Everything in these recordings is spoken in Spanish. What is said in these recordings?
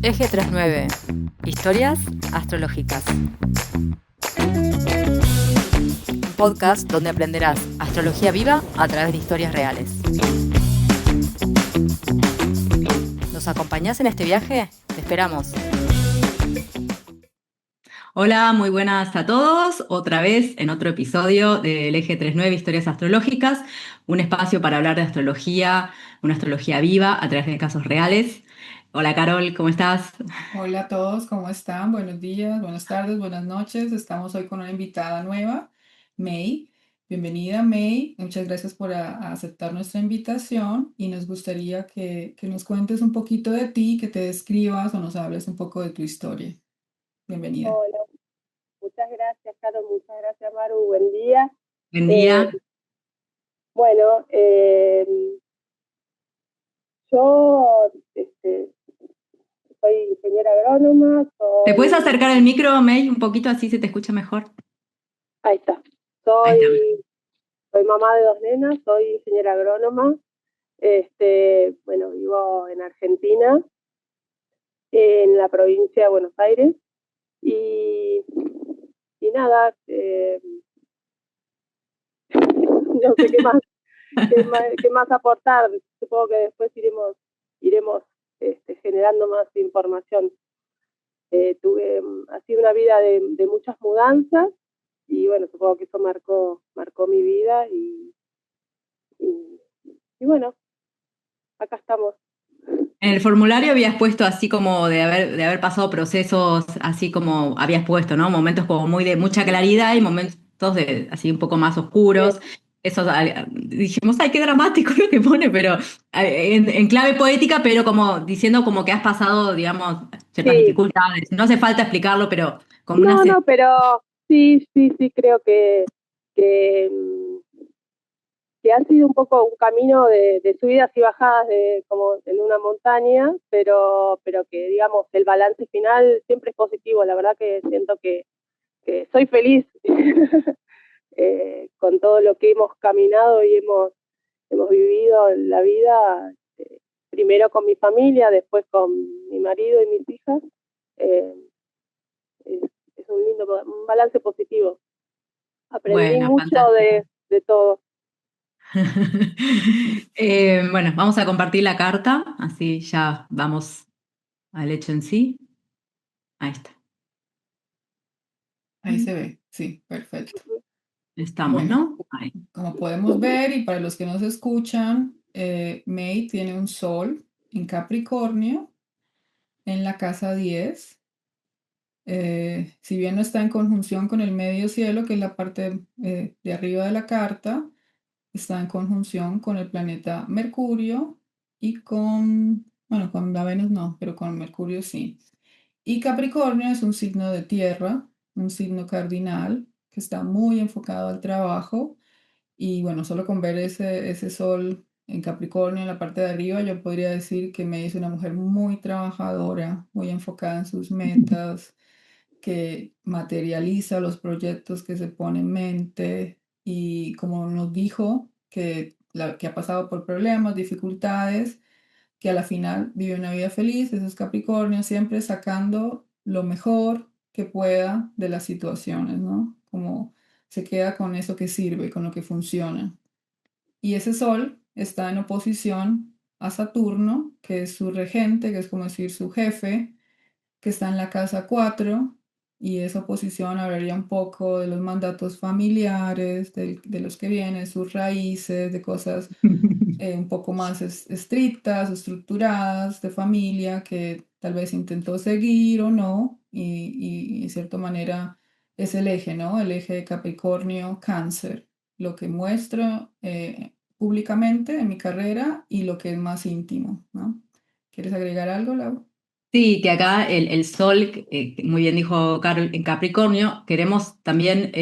Eje 39. Historias astrológicas. Un podcast donde aprenderás astrología viva a través de historias reales. ¿Nos acompañás en este viaje? Te esperamos. Hola, muy buenas a todos. Otra vez en otro episodio del Eje 39 Historias Astrológicas, un espacio para hablar de astrología, una astrología viva a través de casos reales. Hola Carol, ¿cómo estás? Hola a todos, ¿cómo están? Buenos días, buenas tardes, buenas noches. Estamos hoy con una invitada nueva, May. Bienvenida, May. Muchas gracias por aceptar nuestra invitación y nos gustaría que nos cuentes un poquito de ti, que te describas o nos hables un poco de tu historia. Bienvenida. Hola, muchas gracias, Carol, muchas gracias, Maru, buen día. Buen día. Bueno, yo soy ingeniera agrónoma. ¿Te puedes acercar el micro, May, un poquito así se te escucha mejor? Ahí está. Ahí está. Soy mamá de 2 nenas, soy ingeniera agrónoma. Bueno, vivo en Argentina, en la provincia de Buenos Aires. Y nada, no sé qué más aportar. Supongo que después iremos generando más información. Ha sido una vida de muchas mudanzas y bueno, supongo que eso marcó mi vida y bueno, acá estamos. En el formulario habías puesto así como de haber pasado procesos, así como habías puesto, ¿no? Momentos como muy de mucha claridad y momentos de así un poco más oscuros. Eso dijimos, ay, qué dramático lo que pone, pero en clave poética, pero como diciendo como que has pasado, digamos, ciertas Sí. dificultades. No hace falta explicarlo, pero como No, pero sí, creo que ha sido un poco un camino de subidas y bajadas como en una montaña, pero que digamos el balance final siempre es positivo. La verdad que siento que soy feliz con todo lo que hemos caminado y hemos vivido en la vida, primero con mi familia, después con mi marido y mis hijas. Es un balance positivo. Aprendí bueno, mucho fantástico. de todo. Bueno, vamos a compartir la carta, así ya vamos al hecho en sí. Ahí está. Ahí se ve, sí, perfecto. Estamos, Bueno, ¿no? Ahí. como podemos ver y para los que nos escuchan, May tiene un sol en Capricornio en la casa 10. Si bien no está en conjunción con el medio cielo, que es la parte de arriba de la carta, está en conjunción con el planeta Mercurio y con la Venus no, pero con Mercurio sí. Y Capricornio es un signo de tierra, un signo cardinal que está muy enfocado al trabajo. Y bueno, solo con ver ese sol en Capricornio en la parte de arriba, yo podría decir que me es una mujer muy trabajadora, muy enfocada en sus metas, que materializa los proyectos que se pone en mente y como nos dijo, que ha pasado por problemas, dificultades, que a la final vive una vida feliz. Eso es Capricornio, siempre sacando lo mejor que pueda de las situaciones, ¿no? Como se queda con eso que sirve, con lo que funciona. Y ese sol está en oposición a Saturno, que es su regente, que es como decir su jefe, que está en la casa 4, y esa oposición hablaría un poco de los mandatos familiares, de los que vienen, sus raíces, de cosas un poco más estrictas, estructuradas, de familia, que tal vez intentó seguir o no, y en cierta manera es el eje, ¿no? El eje de Capricornio-Cáncer, lo que muestro públicamente en mi carrera y lo que es más íntimo, ¿no? ¿Quieres agregar algo, Lau? Sí, que acá el Sol, muy bien dijo Carol, en Capricornio, queremos también,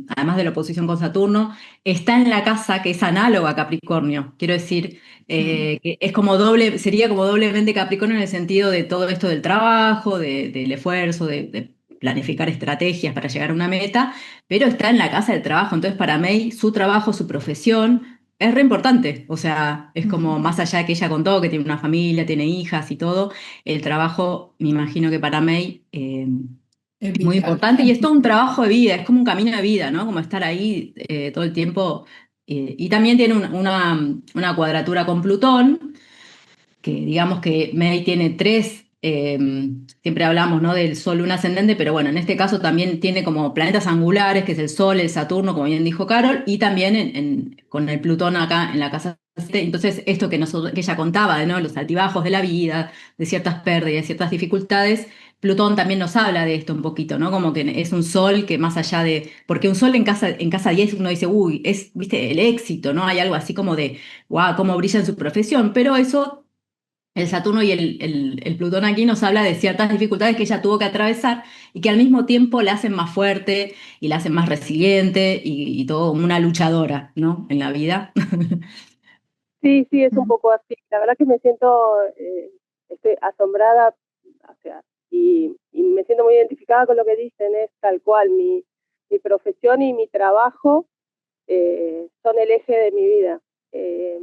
además de la oposición con Saturno, está en la casa que es análoga a Capricornio. Quiero decir, que es como doble, sería como doblemente Capricornio en el sentido de todo esto del trabajo, del esfuerzo, de planificar estrategias para llegar a una meta, pero está en la casa del trabajo. Entonces, para May, su trabajo, su profesión, es re importante, o sea, es como más allá de que ella contó que tiene una familia, tiene hijas y todo, el trabajo, me imagino que para May Es es muy vital. importante y es todo un trabajo de vida, es como un camino de vida, ¿no? Como estar ahí todo el tiempo. Y también tiene una cuadratura con Plutón, que digamos que May tiene tres, siempre hablamos, ¿no? Del Sol, Luna ascendente, pero bueno, en este caso también tiene como planetas angulares, que es el Sol, el Saturno, como bien dijo Carol, y también con el Plutón acá en la casa 7. Entonces, esto que ella contaba, ¿no? Los altibajos de la vida, de ciertas pérdidas, ciertas dificultades. Plutón también nos habla de esto un poquito, ¿no? Como que es un sol que más allá de, porque un sol en casa 10 uno dice, uy, es, viste, el éxito, ¿no? Hay algo así como de, wow, cómo brilla en su profesión, pero eso el Saturno y el Plutón aquí nos habla de ciertas dificultades que ella tuvo que atravesar y que al mismo tiempo la hacen más fuerte y la hacen más resiliente y todo como una luchadora, ¿no? En la vida. Sí, sí, es un poco así. La verdad que me siento, estoy asombrada, o sea, y me siento muy identificada con lo que dicen, es tal cual, mi profesión y mi trabajo son el eje de mi vida. Eh,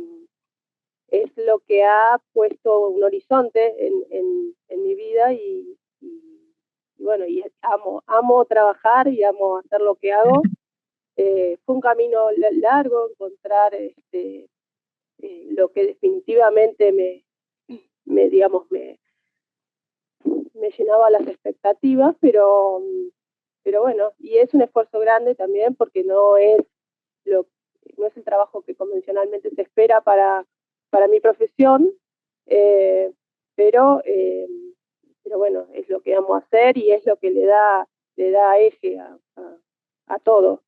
es lo que ha puesto un horizonte en mi vida y bueno, y amo trabajar y amo hacer lo que hago. Fue un camino largo encontrar lo que definitivamente digamos, me llenaba las expectativas, pero bueno, y es un esfuerzo grande también porque lo, no es el trabajo que convencionalmente se espera para mi profesión, eh, pero, eh, pero bueno, es lo que amo hacer y es lo que le da eje a todo,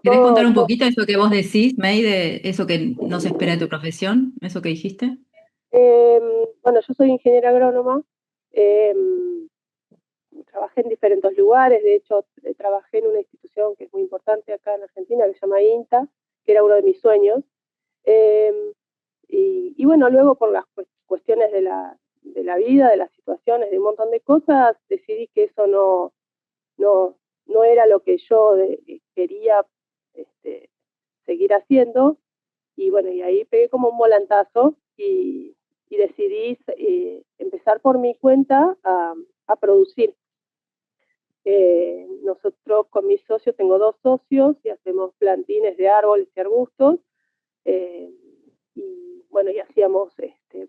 ¿Querés contar un todo. poquito eso que vos decís, May, de eso que no se espera de tu profesión, eso que dijiste? Eh, bueno, yo soy ingeniera agrónoma, eh, trabajé en diferentes lugares, de hecho trabajé en una institución que es muy importante acá en Argentina, que se llama INTA, que era uno de mis sueños. Eh, y bueno, luego por las cuestiones de la vida, de las situaciones, de un montón de cosas, decidí que eso no, no era lo que yo quería este, seguir haciendo. Y bueno, y ahí pegué como un volantazo y decidí empezar por mi cuenta a producir. Nosotros con mis socios, tengo dos socios y hacemos plantines de árboles y arbustos. eh, y bueno, y hacíamos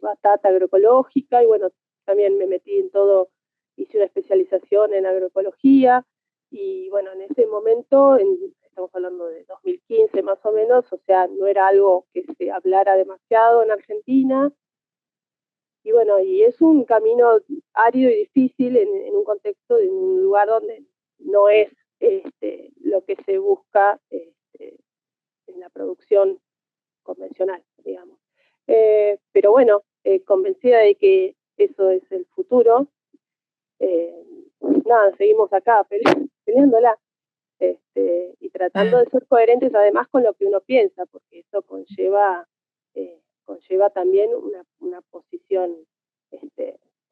batata agroecológica y bueno, también me metí en todo, hice una especialización en agroecología y bueno, en ese momento, estamos hablando de 2015 más o menos, o sea, no era algo que se hablara demasiado en Argentina. Y bueno, y es un camino árido y difícil en un contexto de un lugar donde no es lo que se busca en la producción convencional, digamos. Pero bueno, convencida de que eso es el futuro, eh, nada, seguimos acá peleándola y tratando de ser coherentes además con lo que uno piensa, porque eso conlleva también una posición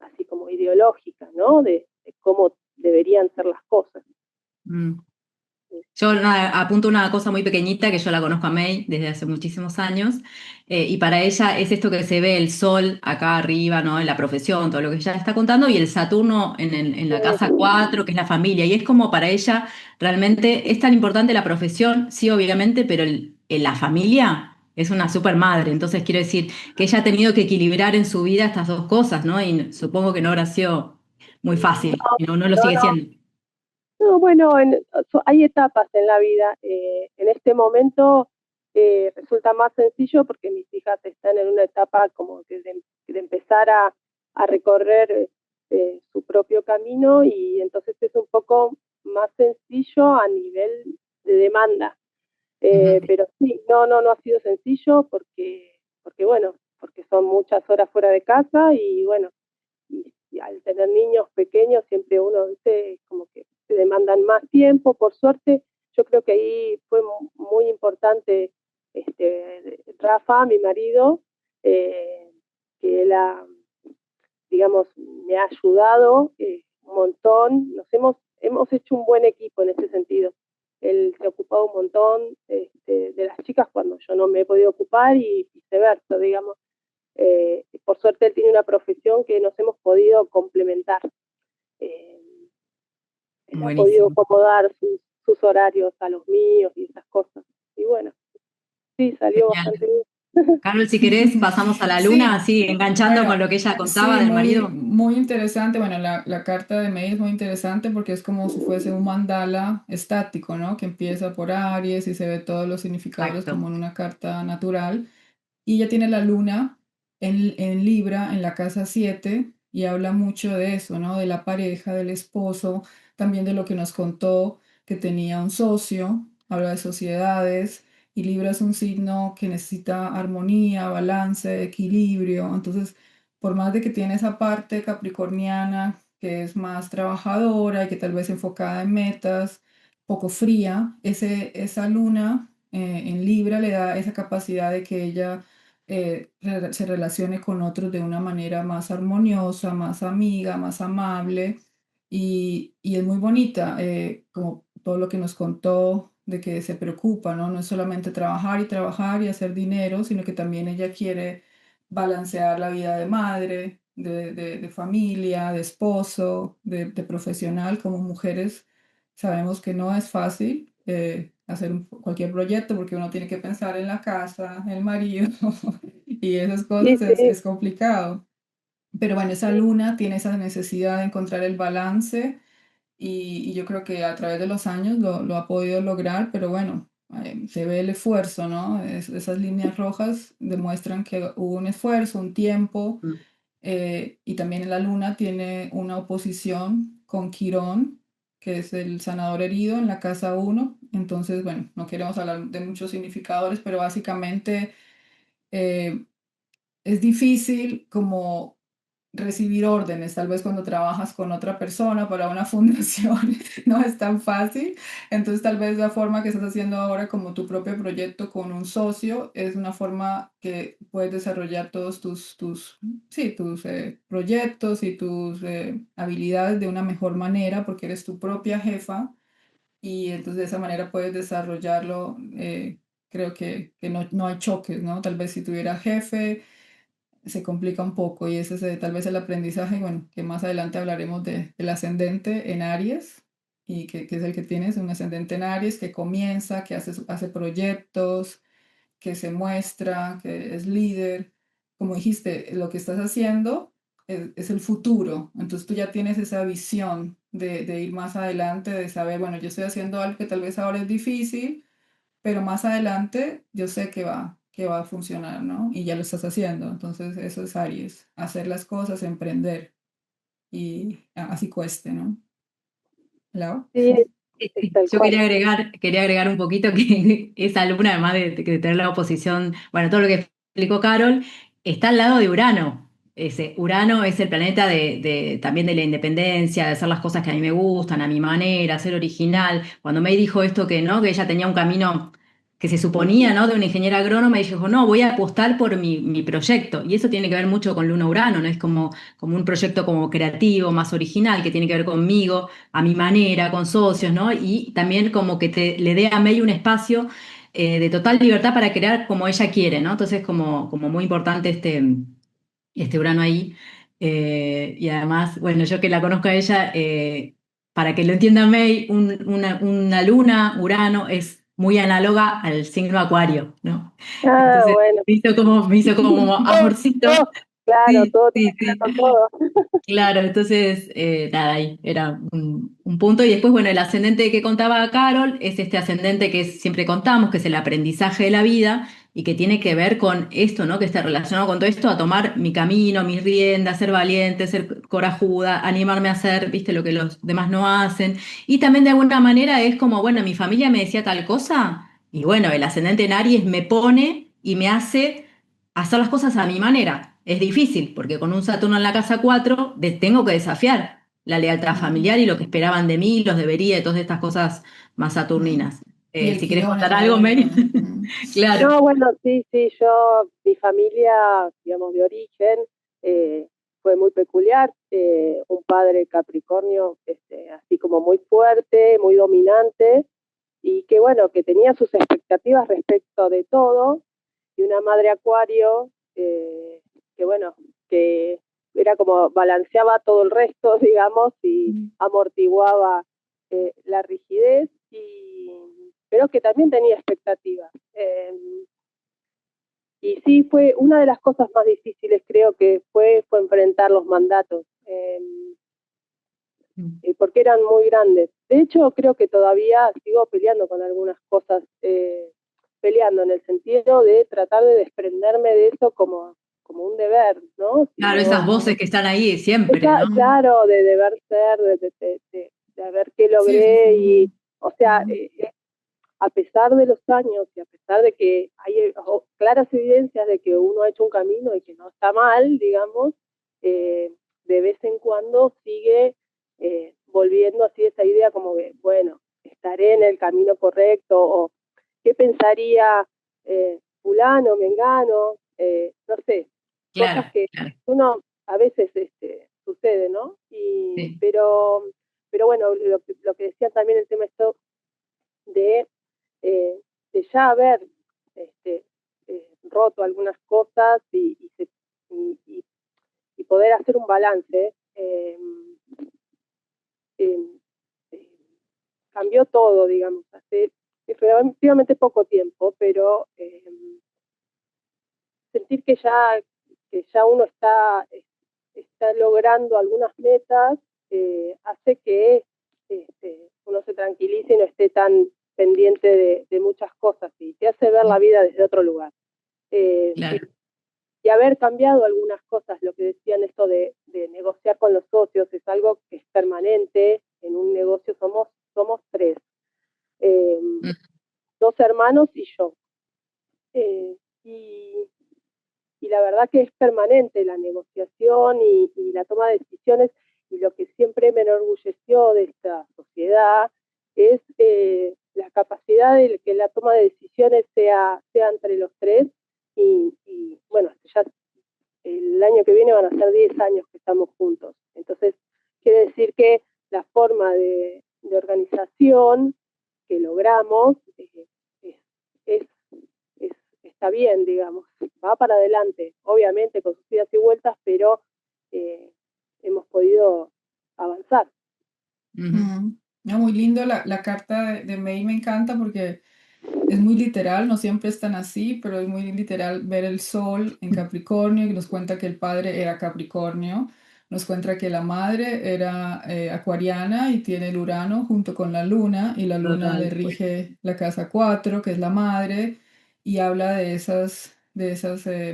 así como ideológica, ¿no? De cómo deberían ser las cosas. Mm. Yo apunto una cosa muy pequeñita que yo la conozco a May desde hace muchísimos años y para ella es esto que se ve el sol acá arriba, ¿no? En la profesión, todo lo que ella está contando y el Saturno en la casa 4 que es la familia y es como para ella realmente es tan importante la profesión, sí obviamente, pero la familia es una super madre, entonces quiero decir que ella ha tenido que equilibrar en su vida estas dos cosas, ¿no? Y supongo que no habrá sido muy fácil y no lo No, sigue no, siendo. no, bueno, hay etapas en la vida. En este momento resulta más sencillo porque mis hijas están en una etapa como de empezar a recorrer su propio camino y entonces es un poco más sencillo a nivel de demanda. Ujú. Pero sí, no ha sido sencillo porque bueno, porque son muchas horas fuera de casa y bueno, y al tener niños pequeños siempre uno, ¿viste? Como que se demandan más tiempo, por suerte, yo creo que ahí fue muy importante Rafa, mi marido, que él digamos, me ha ayudado un montón, hemos hecho un buen equipo en ese sentido. él se ha ocupado un montón de las chicas cuando yo no me he podido ocupar y viceversa, digamos. Por suerte él tiene una profesión que nos hemos podido complementar. Él ha podido Buenísimo. acomodar sus horarios a los míos y esas cosas. Y bueno, sí, salió Genial. bastante bien. Carol, si querés, pasamos a la luna, Sí, así enganchando con bueno, lo que ella contaba sí, del muy, marido. muy interesante. Bueno, la carta de May es muy interesante porque es como si fuese un mandala estático, ¿no? Que empieza por Aries y se ve todos los significados Exacto. como en una carta natural. Y ella tiene la luna en Libra, en la casa 7 y habla mucho de eso, ¿no? De la pareja, del esposo, también de lo que nos contó, que tenía un socio, habla de sociedades, y Libra es un signo que necesita armonía, balance, equilibrio. Entonces, por más de que tiene esa parte capricorniana, que es más trabajadora y que tal vez enfocada en metas, poco fría, esa luna en Libra le da esa capacidad de que ella se relacione con otros de una manera más armoniosa, más amiga, más amable y es muy bonita, como todo lo que nos contó de que se preocupa, ¿no? No es solamente trabajar y hacer dinero, sino que también ella quiere balancear la vida de madre, de familia, de esposo, de profesional. Como mujeres sabemos que no es fácil hacer cualquier proyecto porque uno tiene que pensar en la casa, el marido y esas Sí, cosas sí, es complicado. Pero bueno, esa sí. luna tiene esa necesidad de encontrar el balance y yo creo que a través de los años lo ha podido lograr, pero bueno, se ve el esfuerzo, ¿no? Esas líneas rojas demuestran que hubo un esfuerzo, un tiempo, Mm. y también la luna tiene una oposición con Quirón, que es el sanador herido en la casa 1. Entonces, bueno, no queremos hablar de muchos significadores, pero básicamente eh, es difícil como recibir órdenes, tal vez cuando trabajas con otra persona para una fundación no es tan fácil, entonces tal vez la forma que estás haciendo ahora como tu propio proyecto con un socio es una forma que puedes desarrollar todos tus proyectos y tus habilidades de una mejor manera porque eres tu propia jefa y entonces de esa manera puedes desarrollarlo. Creo que no hay choques, ¿no? Tal vez si tuviera jefe se complica un poco y ese es tal vez el aprendizaje, bueno, que más adelante hablaremos del ascendente en Aries y que es el que tienes, un ascendente en Aries que comienza, que hace proyectos, que se muestra, que es líder. Como dijiste, lo que estás haciendo es el futuro, entonces tú ya tienes esa visión de ir más adelante, de saber, bueno, yo estoy haciendo algo que tal vez ahora es difícil pero más adelante yo sé que va a funcionar, ¿no? Y ya lo estás haciendo. Entonces, eso es Aries, hacer las cosas, emprender y así cueste, ¿no? ¿Lau? Sí, es tal Yo cual. quería agregar un poquito que esa luna, además de tener la oposición, bueno, todo lo que explicó Carol, está al lado de Urano. Urano es el planeta también de la independencia, de hacer las cosas que a mí me gustan, a mi manera, ser original. Cuando May dijo esto que no, que ella tenía un camino que se suponía, ¿no? De una ingeniera agrónoma, y dijo, no, voy a apostar por mi proyecto. Y eso tiene que ver mucho con Luna Urano, ¿no? Es como un proyecto como creativo, más original, que tiene que ver conmigo a mi manera, con socios, ¿no? Y también como que le dé a May un espacio de total libertad para crear como ella quiere, ¿no? Entonces como muy importante este Urano ahí. Y además, bueno, yo que la conozco a ella, para que lo entienda May, una luna, Urano, es muy análoga al signo Acuario, ¿no? Ah, Entonces bueno. me hizo como Todo, amorcito. todo, claro, Sí, todo tiene sí, que ver sí. con todo. Claro, entonces, nada, ahí era un punto. Y después, bueno, el ascendente que contaba Carol es este ascendente que siempre contamos, que es el aprendizaje de la vida y que tiene que ver con esto, ¿no? Que está relacionado con todo esto, a tomar mi camino, mis riendas, ser valiente, ser corajuda, animarme a hacer, viste, lo que los demás no hacen. Y también de alguna manera es como, bueno, mi familia me decía tal cosa y bueno, el ascendente en Aries me pone y me hace hacer las cosas a mi manera. Es difícil, porque con un Saturno en la casa 4 tengo que desafiar la lealtad familiar y lo que esperaban de mí, los debería, y todas estas cosas más saturninas. Y el Si quieres Quirón es contar muy algo, bonito. Mary. Claro. No, bueno, sí, sí, yo, mi familia, digamos, de origen, fue muy peculiar. Un padre Capricornio, así como muy fuerte, muy dominante, y que bueno, que tenía sus expectativas respecto de todo, y una madre acuario que bueno, que era como balanceaba todo el resto, digamos, y amortiguaba la rigidez, pero que también tenía expectativas. Y sí, fue una de las cosas más difíciles, creo que fue enfrentar los mandatos, porque eran muy grandes. De hecho, creo que todavía sigo peleando con algunas cosas, peleando en el sentido de tratar de desprenderme de eso como un deber, ¿no? Claro, Sino, esas voces que están ahí siempre, ¿no? claro, de deber ser, de ver qué Sí, logré, y, o sea, a pesar de los años y a pesar de que hay claras evidencias de que uno ha hecho un camino y que no está mal, digamos, de vez en cuando sigue volviendo así esa idea como que, bueno, estaré en el camino correcto, o qué pensaría fulano, mengano, no sé, Claro, cosas que claro. uno a veces sucede, ¿no? Sí. Pero bueno, lo que decía también el tema esto de, de ya haber este, roto algunas cosas, y, y poder hacer un balance, eh, eh, cambió todo, digamos, hace relativamente poco tiempo, pero sentir que ya uno está logrando algunas metas, hace que uno se tranquilice y no esté tan pendiente de muchas cosas, y te hace ver la vida desde otro lugar. Eh, Claro. y haber cambiado algunas cosas, lo que decían esto de negociar con los socios, es algo que es permanente. En un negocio somos tres, eh, dos hermanos y yo. Eh, y, y la verdad que es permanente la negociación y la toma de decisiones, y lo que siempre me enorgulleció de esta sociedad es la capacidad de que la toma de decisiones sea entre los tres, y bueno, ya el año que viene van a ser 10 años que estamos juntos. Entonces, quiere decir que la forma de organización que logramos es, está bien, digamos, va para adelante, obviamente con sus idas y vueltas, pero hemos podido avanzar. No, muy lindo la carta de May, me encanta porque es muy literal, no siempre es tan así, pero es muy literal ver el sol en Capricornio, y nos cuenta que el padre era Capricornio, nos cuenta que la madre era acuariana y tiene el Urano junto con la luna, y la luna le Total, pues. rige la casa 4 que es la madre, y habla de esos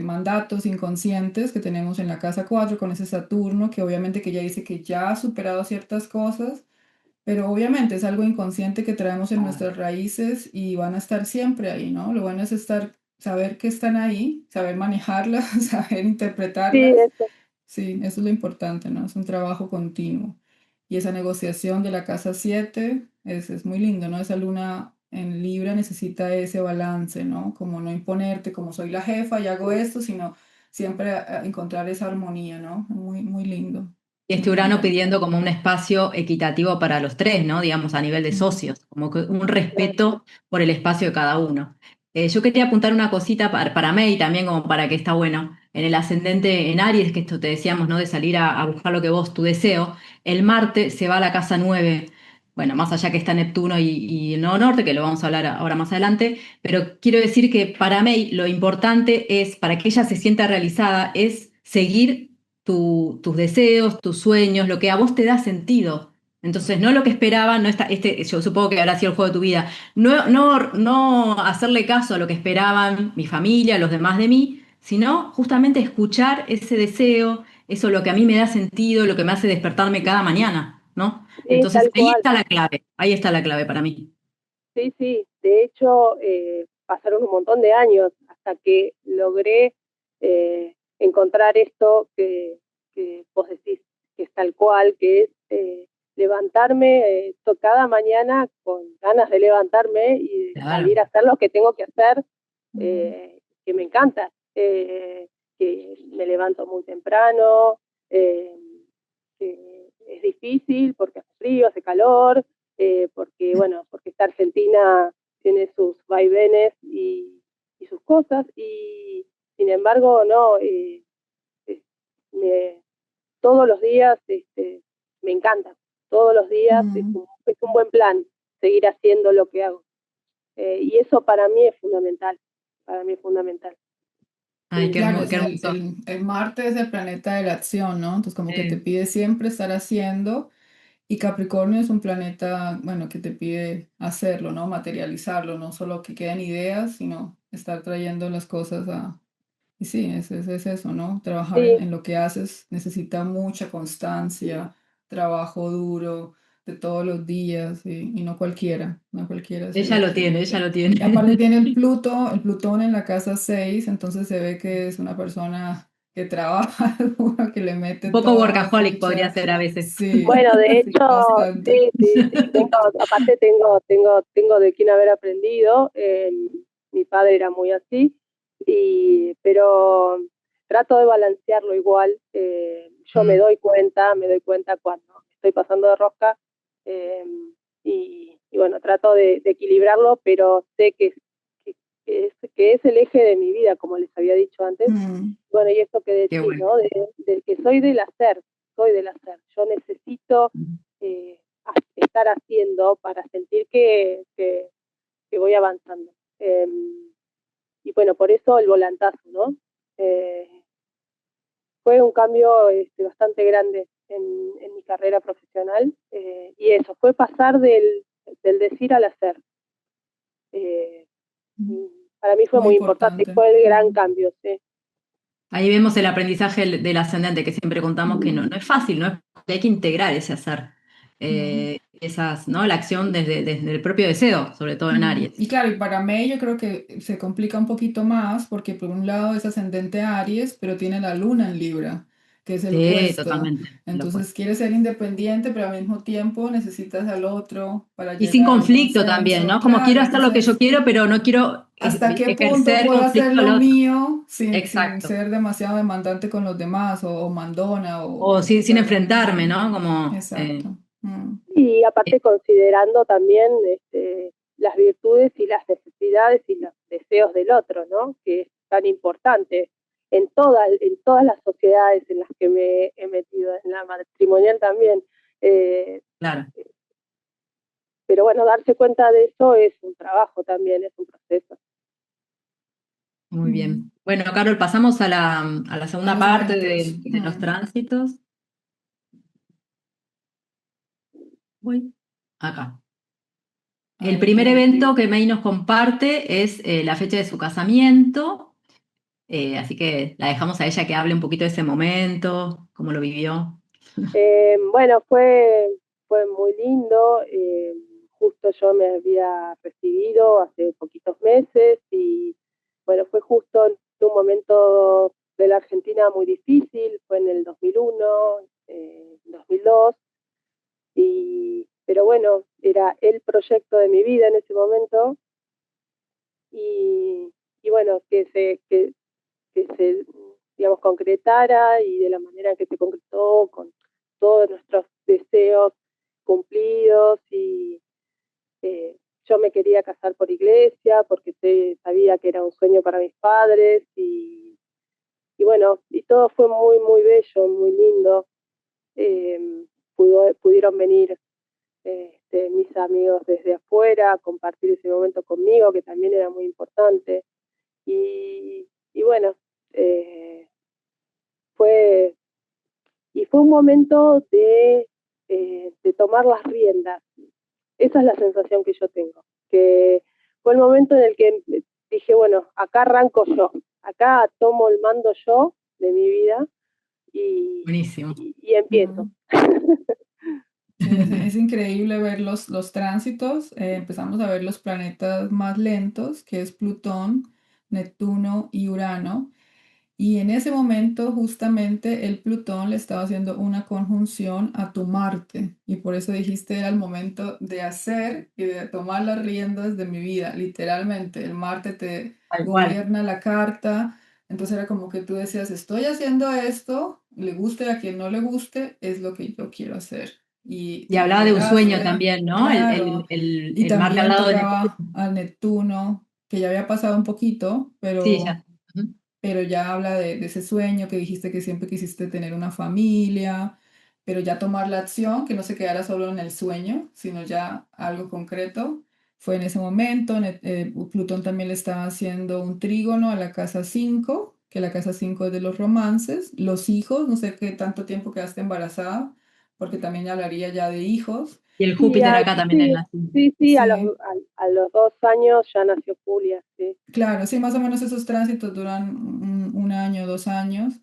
mandatos inconscientes que tenemos en la casa 4 con ese Saturno, que obviamente que ella dice que ya ha superado ciertas cosas, pero obviamente es algo inconsciente que traemos en nuestras raíces y van a estar siempre ahí, ¿no? Lo bueno es saber que están ahí, saber manejarlas, saber Sí, interpretarlas. eso. Sí, eso es lo importante, ¿no? Es un trabajo continuo. Y esa negociación de la casa 7 es muy lindo, ¿no? Esa luna en Libra necesita ese balance, ¿no? Como no imponerte, como soy la jefa y hago esto, sino siempre encontrar esa armonía, ¿no? Muy, muy lindo, Y este muy Urano lindo. pidiendo como un espacio equitativo para los tres, ¿no? Digamos, a nivel de Mm. socios, como que un respeto por el espacio de cada uno. Yo quería apuntar una cosita para May también, como para que está bueno. En el ascendente en Aries, que esto te decíamos, ¿no? De salir a buscar lo que vos, tu deseo. El Marte se va a la casa 9. Bueno, más allá que está Neptuno y el Nodo Norte, que lo vamos a hablar ahora más adelante, pero quiero decir que para May lo importante es, para que ella se sienta realizada, es seguir tus deseos, tus sueños, lo que a vos te da sentido. Entonces, no lo que esperaban, no está, yo supongo que habrá sido el juego de tu vida, no hacerle caso a lo que esperaban mi familia, los demás de mí, sino justamente escuchar ese deseo, eso lo que a mí me da sentido, lo que me hace despertarme cada mañana, ¿no? Sí, Entonces, tal cual. ahí está la clave para mí. Sí, sí. De hecho, pasaron un montón de años hasta que logré encontrar esto que vos decís que es tal cual, que es levantarme cada mañana con ganas de levantarme y de Claro. salir a hacer lo que tengo que hacer, Mm. que me encanta. Que me levanto muy temprano, que es difícil porque hace frío, hace calor, porque, bueno, porque esta Argentina tiene sus vaivenes y sus cosas, y sin embargo, no, me, todos los días me encanta, todos los días es un buen plan seguir haciendo lo que hago. Y eso para mí es fundamental, para mí es fundamental. Ay, qué Claro, qué hermoso. el Marte es el planeta de la acción, ¿no? Entonces como que te pide siempre estar haciendo, y Capricornio es un planeta, bueno, que te pide hacerlo, ¿no? Materializarlo, no solo que queden ideas, sino estar trayendo las cosas a... Y sí, es eso, ¿no? Trabajar Sí, en lo que haces necesita mucha constancia, trabajo duro de todos los días, y no cualquiera, no cualquiera se Ella le lo tiene, que... ella lo Y aparte tiene. tiene el Plutón en la casa 6, entonces se ve que es una persona que trabaja duro, que le Un mete poco toda workaholic podría ficha. ser a veces. Sí, bueno, de sí, hecho, bastante. sí, aparte tengo de quién haber aprendido. Mi padre era muy así, pero trato de balancearlo igual. Yo Mm, me doy cuenta cuando estoy pasando de rosca, eh, y bueno, trato de equilibrarlo, pero sé que, que es el eje de mi vida, como les había dicho antes. Mm, Bueno, y esto que qué decís, bueno. ¿no? De que soy del hacer, soy del hacer. Yo necesito estar haciendo para sentir que voy avanzando. Y bueno, por eso el volantazo, ¿no? Eh, fue un cambio bastante grande en mi carrera profesional, y eso, fue pasar del decir al hacer. Eh, para mí fue muy muy importante, importante. fue el gran cambio, sí. Ahí vemos el aprendizaje del ascendente que siempre contamos que no es fácil, ¿no? Es que hay que integrar ese hacer, esas, ¿no? La acción desde el propio deseo, sobre todo en Aries. Y claro, y para May yo creo que se complica un poquito más porque por un lado es ascendente Aries, pero tiene la luna en Libra, que es el Sí, opuesto. totalmente, lo Entonces opuesto. quiere ser independiente, pero al mismo tiempo necesitas al otro para Y sin llegar a un conflicto también, consenso. ¿no? Como quiero Claro, hacer lo que yo entonces, quiero, pero no quiero ¿hasta qué punto ejercer puedo hacer conflicto al lo otro. mío sin Exacto. ser demasiado demandante con los demás o mandona O o sin totalmente... enfrentarme, ¿no? Como, Exacto. Y eh, aparte considerando también las virtudes y las necesidades y los deseos del otro, ¿no? Que es tan importante en todas las sociedades en las que me he metido, en la matrimonial también. Eh, claro, pero bueno, darse cuenta de eso es un trabajo también, es un proceso. muy Mm. bien. Bueno, Carol, pasamos a la A segunda los parte eventos. de los tránsitos. Uy, acá. A El ver, primer May. evento que May nos comparte es la fecha de su casamiento, así que la dejamos a ella que hable un poquito de ese momento, cómo lo vivió. Bueno, fue muy lindo. Justo yo me había recibido hace poquitos meses, y bueno, fue justo en un momento de la Argentina muy difícil, fue en el 2001, 2002, pero bueno, era el proyecto de mi vida en ese momento, y, y bueno, que se, digamos, concretara, y de la manera en que se concretó, con todos nuestros deseos cumplidos, y yo me quería casar por iglesia porque sabía que era un sueño para mis padres, y bueno, y todo fue muy, muy bello, muy lindo. Pudieron venir mis amigos desde afuera a compartir ese momento conmigo, que también era muy importante. Y bueno, eh, fue, fue un momento de tomar las riendas. Esa es la sensación que yo tengo, que fue el momento en el que dije, bueno, acá arranco yo, acá tomo el mando yo de mi vida, Buenísimo. y empiezo. Mm. Sí, es increíble ver los tránsitos. Empezamos a ver los planetas más lentos, que es Plutón, Neptuno y Urano. Y en ese momento, justamente, el Plutón le estaba haciendo una conjunción a tu Marte. Y por eso dijiste, era el momento de hacer y de tomar las riendas de mi vida. Literalmente, el Marte te Tal cual. gobierna la carta. Entonces era como que tú decías, estoy haciendo esto, le guste a quien no le guste, es lo que yo quiero hacer. Y hablaba de un sueño era, también, ¿no? claro, y El Marte al también lado de tocaba Neptuno. al Neptuno, que ya había pasado un poquito, Sí, ya. Ujú. pero ya habla de ese sueño que dijiste que siempre quisiste tener una familia, pero ya tomar la acción, que no se quedara solo en el sueño, sino ya algo concreto. Fue en ese momento, Plutón también le estaba haciendo un trígono a la casa 5, que la casa 5 es de los romances, los hijos, no sé qué tanto tiempo quedaste embarazada, porque también hablaría ya de hijos. Y el Y Júpiter acá también en sí, la... sí, sí, Sí, a los 2 años ya nació Julia, sí. claro, sí, más o menos esos tránsitos duran un año, 2 años.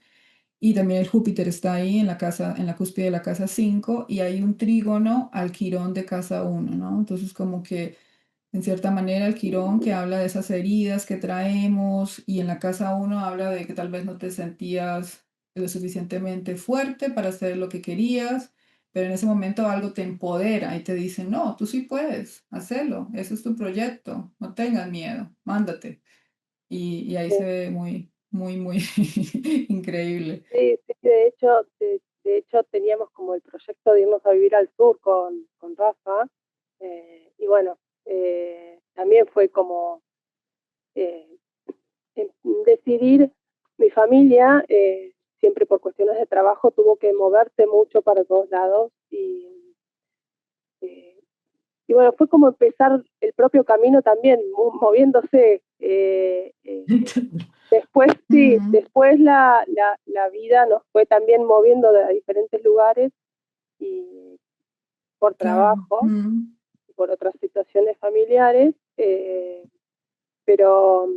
Y también el Júpiter está ahí en la casa, en la cúspide de la casa 5 y hay un trígono al Quirón de casa 1, ¿no? Entonces como que en cierta manera el Quirón que habla de esas heridas que traemos y en la casa 1 habla de que tal vez no te sentías lo suficientemente fuerte para hacer lo que querías, pero en ese momento algo te empodera y te dice, no, tú sí puedes hacerlo, ese es tu proyecto, no tengas miedo, mándate. Y ahí se ve muy, muy, muy increíble. Sí, sí, de hecho teníamos como el proyecto de irnos a vivir al sur con Rafa, y bueno, también fue como eh, decidir, mi familia, siempre por cuestiones de trabajo, tuvo que moverse mucho para todos lados eh, y bueno, fue como empezar el propio camino también, moviéndose. Después, sí, Mm, después la vida nos fue también moviendo de diferentes lugares y por claro. trabajo y por otras situaciones familiares, pero,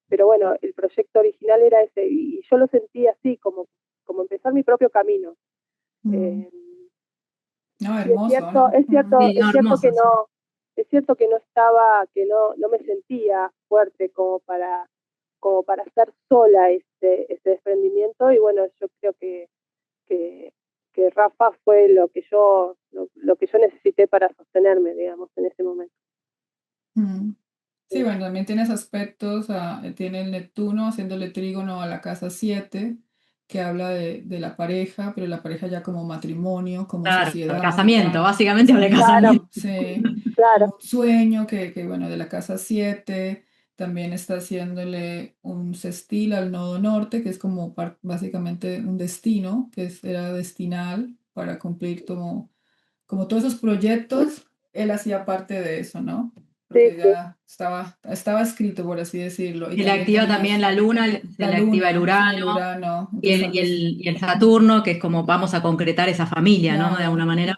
pero bueno, el proyecto original era ese y yo lo sentí así, como empezar mi propio camino. Mm. Eh, No, y hermoso, ¿no? Sí, no, hermoso, sí. es cierto que no estaba, que no me sentía fuerte como para hacer sola este desprendimiento y bueno, yo creo que, que Rafa fue lo que yo necesité para sostenerme, digamos, en ese momento. Mm. Sí, Sí, bueno, también tienes aspectos, tiene el Neptuno haciéndole trígono a la casa 7 que habla de la pareja, pero la pareja ya como matrimonio, como Claro, sociedad, casamiento, tal, básicamente habla de casamiento, casamiento. claro, sí, claro, como un sueño bueno, de la casa 7 también está haciéndole un sextil al nodo norte, que es como básicamente un destino, era destinal para cumplir como todos esos proyectos, él hacía parte de eso, ¿no? sí, Porque sí, ya estaba escrito, por así decirlo. Y Se le también activa también tenemos la luna, se la le activa el luna, sí, el Urano Urano. Entonces tal vez, y el Saturno, que es como vamos a concretar esa familia, ¿no? De alguna claro. manera.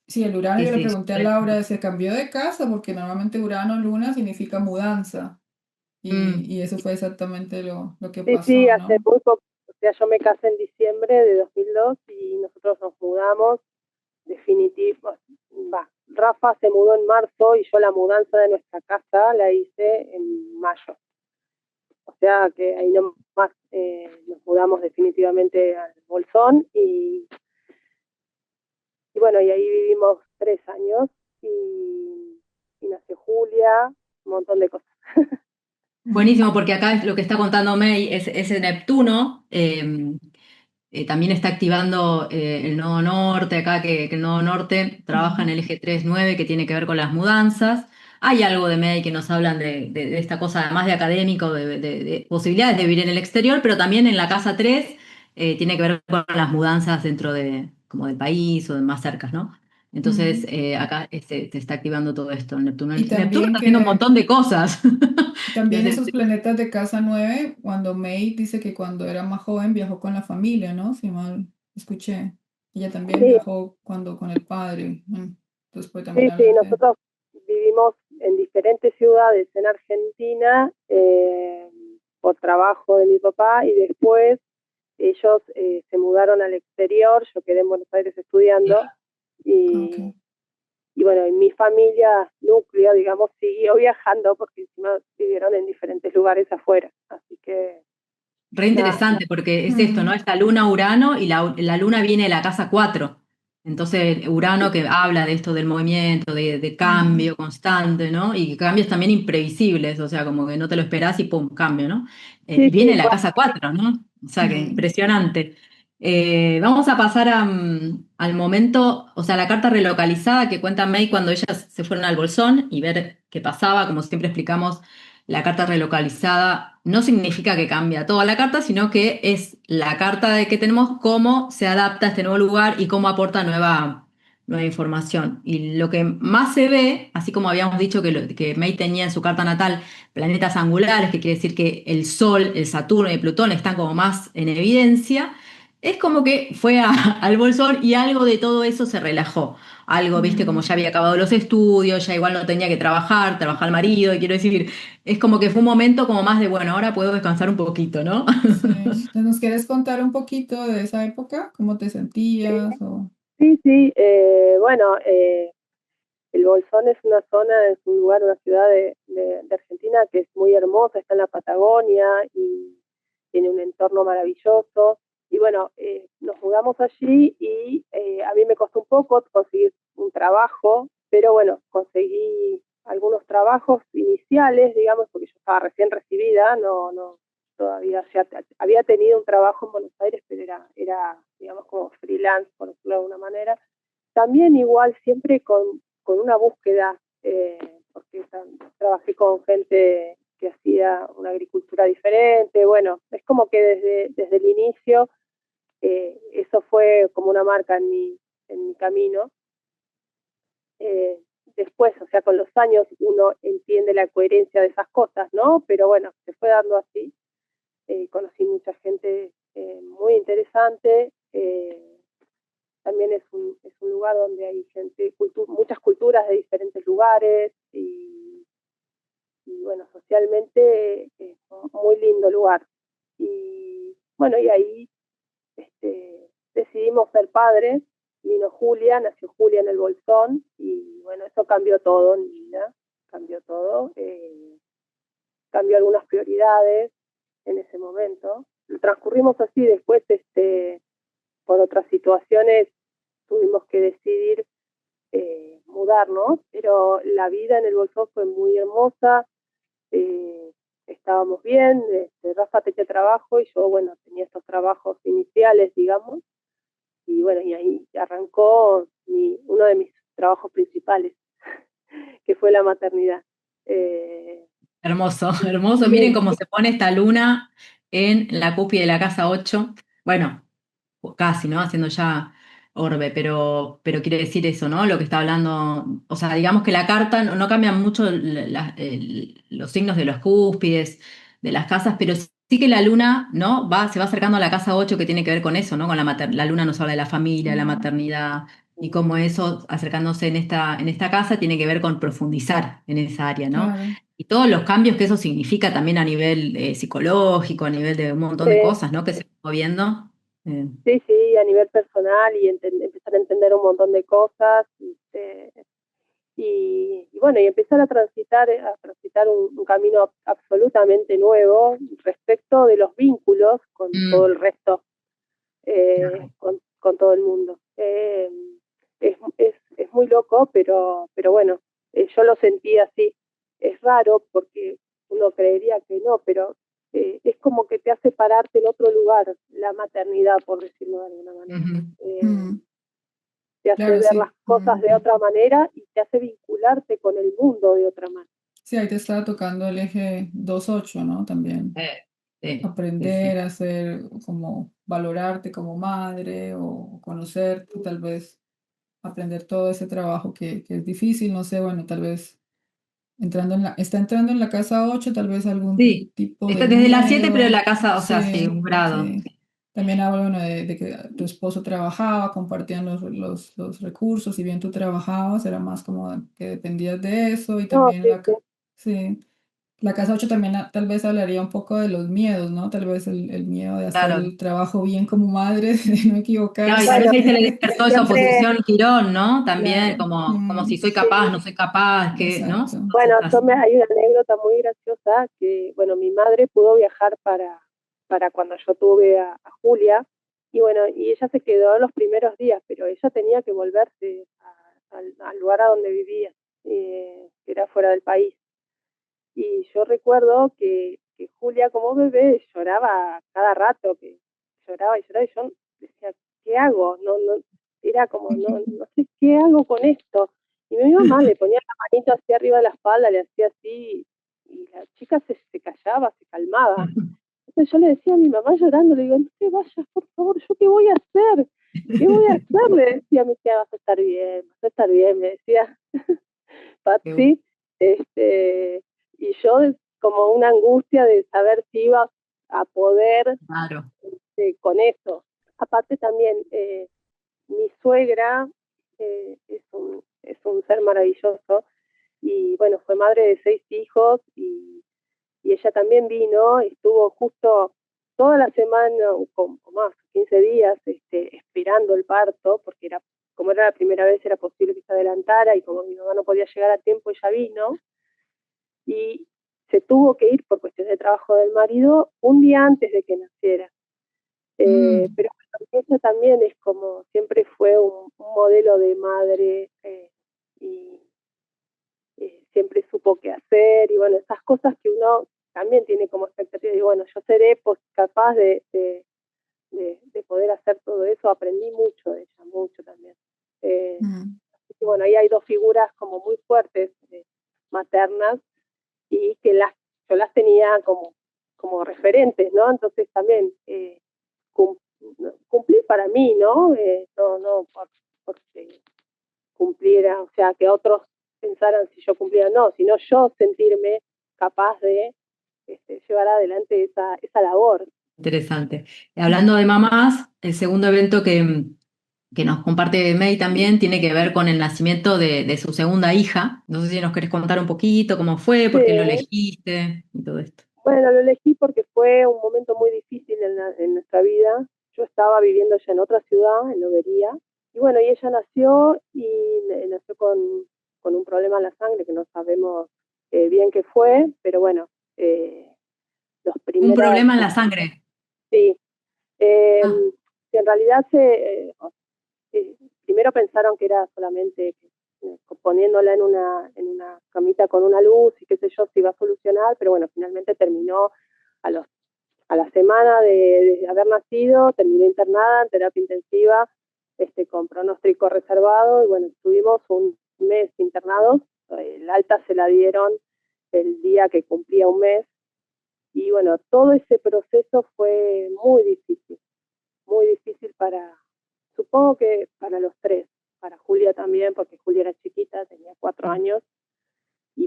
Sí, el Urano, yo le Ese es pregunté a Laura, se cambió de casa porque normalmente Urano, luna significa mudanza. mm, Y eso fue exactamente lo que sí, sí, pasó, hace ¿no? muy poco, o sea, yo me casé en diciembre de 2002 y nosotros nos mudamos definitivo, Rafa se mudó en marzo y yo la mudanza de nuestra casa la hice en mayo. O sea que ahí nomás nos mudamos definitivamente al Bolsón y bueno, y ahí vivimos 3 años y nació Julia, un montón de cosas. buenísimo, porque acá lo que está contando May es ese Neptuno. También está activando el nodo norte, acá que el nodo norte trabaja en Mm, el eje 3-9 que tiene que ver con las mudanzas. Hay algo de May que nos hablan de esta cosa, además de académico, de posibilidades de vivir en el exterior, pero también en la casa 3 tiene que ver con las mudanzas dentro como del país o de más cercas, ¿no? Entonces, mm. acá se está activando todo esto. Neptuno, Y Neptuno también está haciendo un montón de cosas. también Desde- esos planetas de casa 9 cuando May dice que cuando era más joven viajó con la familia, ¿no? Si mal escuché. Ella también Sí, viajó cuando con el padre. Entonces puede también sí, sí, hablar de... nosotros vivimos en diferentes ciudades en Argentina por trabajo de mi papá y después ellos se mudaron al exterior, yo quedé en Buenos Aires estudiando Ok. y, y bueno, y mi familia núcleo, digamos, siguió viajando porque encima vivieron en diferentes lugares afuera. Así que Re nada, interesante porque es esto, ¿no? Mm, Esta luna Urano y la luna viene de la casa 4. Entonces, Urano que habla de esto del movimiento, de mm, cambio constante, ¿no? Y cambios también imprevisibles, o sea, como que no te lo esperás y pum, cambio, ¿no? sí, Y viene sí, de la bueno, casa 4, ¿no? O sea, que mm. impresionante. Vamos a pasar al momento, o sea, la carta relocalizada que cuenta May cuando ellas se fueron al Bolsón y ver qué pasaba. Como siempre explicamos, la carta relocalizada no significa que cambia toda la carta, sino que es la carta de que tenemos, cómo se adapta a este nuevo lugar y cómo aporta nueva información. Y lo que más se ve, así como habíamos dicho que May tenía en su carta natal planetas angulares, que quiere decir que el Sol, el Saturno y el Plutón están como más en evidencia. Es como que fue al Bolsón y algo de todo eso se relajó. Algo, viste, como ya había acabado los estudios, ya igual no tenía que trabajar el marido, y quiero decir, es como que fue un momento como más de, bueno, ahora puedo descansar un poquito, ¿no? Sí. Entonces, ¿nos quieres contar un poquito de esa época? ¿Cómo te sentías? O... Sí, sí, bueno, el Bolsón es una zona, es un lugar, una ciudad de Argentina que es muy hermosa, está en la Patagonia y tiene un entorno maravilloso. Y bueno, nos mudamos allí y a mí me costó un poco conseguir un trabajo, pero bueno, conseguí algunos trabajos iniciales, digamos, porque yo estaba recién recibida, no todavía ya había tenido un trabajo en Buenos Aires, pero era digamos, como freelance, por decirlo de alguna manera. También igual siempre con una búsqueda, porque trabajé con gente que hacía una agricultura diferente. Bueno, es como que desde el inicio eso fue como una marca en mi camino. Después, o sea, con los años uno entiende la coherencia de esas cosas, ¿no? Pero bueno, se fue dando así. Conocí mucha gente muy interesante. También es un lugar donde hay gente, muchas culturas de diferentes lugares y bueno, socialmente es un muy lindo lugar. Y bueno, y ahí decidimos ser padres, vino Julia, nació Julia en el Bolsón y bueno, eso cambió todo en mi vida, cambió todo, cambió algunas prioridades en ese momento. Transcurrimos así, después por otras situaciones tuvimos que decidir mudarnos, pero la vida en el Bolsón fue muy hermosa, estábamos bien, Rafa tenía trabajo y yo, bueno, tenía estos trabajos iniciales, digamos, y bueno, y ahí arrancó uno de mis trabajos principales, que fue la maternidad. Eh, Hermoso, hermoso. Miren sí, cómo se pone esta luna en la cúspide de la casa 8. Bueno, casi, ¿no? Haciendo ya orbe, pero quiere decir eso, ¿no? Lo que está hablando, o sea, digamos que la carta no cambia mucho los signos de los cúspides, de las casas, pero sí que la luna, ¿no? Se va acercando a la casa 8 que tiene que ver con eso, ¿no? Con la luna nos habla de la familia, de la maternidad, y cómo eso, acercándose en esta casa, tiene que ver con profundizar en esa área, ¿no? Claro. Y todos los cambios que eso significa también a nivel psicológico, a nivel de un montón de sí, cosas, ¿no? Que se va viendo. sí, sí, a nivel personal y empezar a entender un montón de cosas. Y bueno, y empezar a transitar un camino absolutamente nuevo respecto de los vínculos con todo Mm, el resto, con todo el mundo. Es muy loco, pero bueno, yo lo sentí así. Es raro porque uno creería que no, pero es como que te hace pararte en otro lugar, la maternidad, por decirlo de alguna manera. ujú. Mm, Te hace claro, ver las sí. cosas de otra manera y te hace vincularte con el mundo de otra manera. Sí, ahí te estaba tocando el eje 2.8, ¿no? También Sí, sí, sí. aprender a ser, como valorarte como madre o conocerte, tal vez aprender todo ese trabajo que es difícil, no sé, bueno, tal vez está entrando en la casa 8, tal vez algún Sí, tipo de está desde las 7, pero en miedo. la casa, o sea, sí, Sí, un grado. sí. También hablo, bueno, de que tu esposo trabajaba, compartían los recursos, si bien tú trabajabas, era más como que dependías de eso y No, también sí, sí. sí. La casa 8 también tal vez hablaría un poco de los miedos, ¿no? Tal vez el miedo de hacer Claro. el trabajo bien como madre, de no No, y tal equivocarse. vez Bueno, ahí se le despertó esa siempre, oposición Quirón, ¿no? También Claro. como si Mm, soy capaz, no sí. soy capaz, que, ¿no? exacto. Todas Bueno, estas. hay una anécdota muy graciosa que, bueno, mi madre pudo viajar para cuando yo tuve a Julia y bueno, y ella se quedó los primeros días, pero ella tenía que volverse al lugar a donde vivía, que era fuera del país. Y yo recuerdo que Julia como bebé lloraba cada rato, que lloraba y lloraba y yo ¿qué hago? Era como, no sé qué hago con esto. Y mi mamá le ponía la manito hacia arriba de la espalda, le hacía así, y la chica se callaba, se calmaba. Entonces yo le decía a mi mamá llorando, le digo, no te vayas, por favor, ¿yo qué voy a hacer? ¿Qué voy a hacer? Le decía, me decía, vas a estar bien, me decía Patsy. Y yo como una angustia de saber si iba a poder Claro. con eso. Aparte también, mi suegra es un ser maravilloso y bueno, fue madre de 6 hijos y ella también vino, estuvo justo toda la semana, o más, 15 días, esperando el parto, porque como era la primera vez era posible que se adelantara y como mi mamá no podía llegar a tiempo, ella vino y se tuvo que ir por cuestiones de trabajo del marido un día antes de que naciera. Pero ella también es como, siempre fue un modelo de madre y siempre supo qué hacer y bueno, esas cosas que uno también tiene como expectativa y bueno, yo seré pues capaz de poder hacer todo eso, aprendí mucho de ella, mucho también. Y bueno, ahí hay 2 figuras como muy fuertes maternas y que yo las tenía como referentes, ¿no? Entonces también cumplir para mí, ¿no? No porque cumpliera, o sea, que otros pensaran si yo cumplía o no, sino yo sentirme capaz de llevar adelante esa labor. Interesante. Hablando de mamás, el segundo evento que nos comparte May también tiene que ver con el nacimiento de su segunda hija. No sé si nos querés contar un poquito cómo fue, por qué lo elegiste y todo esto. Bueno, lo elegí porque fue un momento muy difícil en nuestra vida. Yo estaba viviendo ya en otra ciudad, en Lobería, y bueno, y ella nació con un problema en la sangre que no sabemos bien qué fue, pero bueno, los primeros... Un problema en la sangre. Sí. En realidad primero pensaron que era solamente poniéndola en una camita con una luz y qué sé yo, se iba a solucionar, pero bueno, finalmente terminó a la semana de haber nacido, terminó internada en terapia intensiva, con pronóstico reservado, y bueno, estuvimos un mes internados, el alta se la dieron el día que cumplía un mes, y bueno, todo ese proceso fue muy difícil supongo que para los 3, para Julia también, porque Julia era chiquita, tenía 4 años,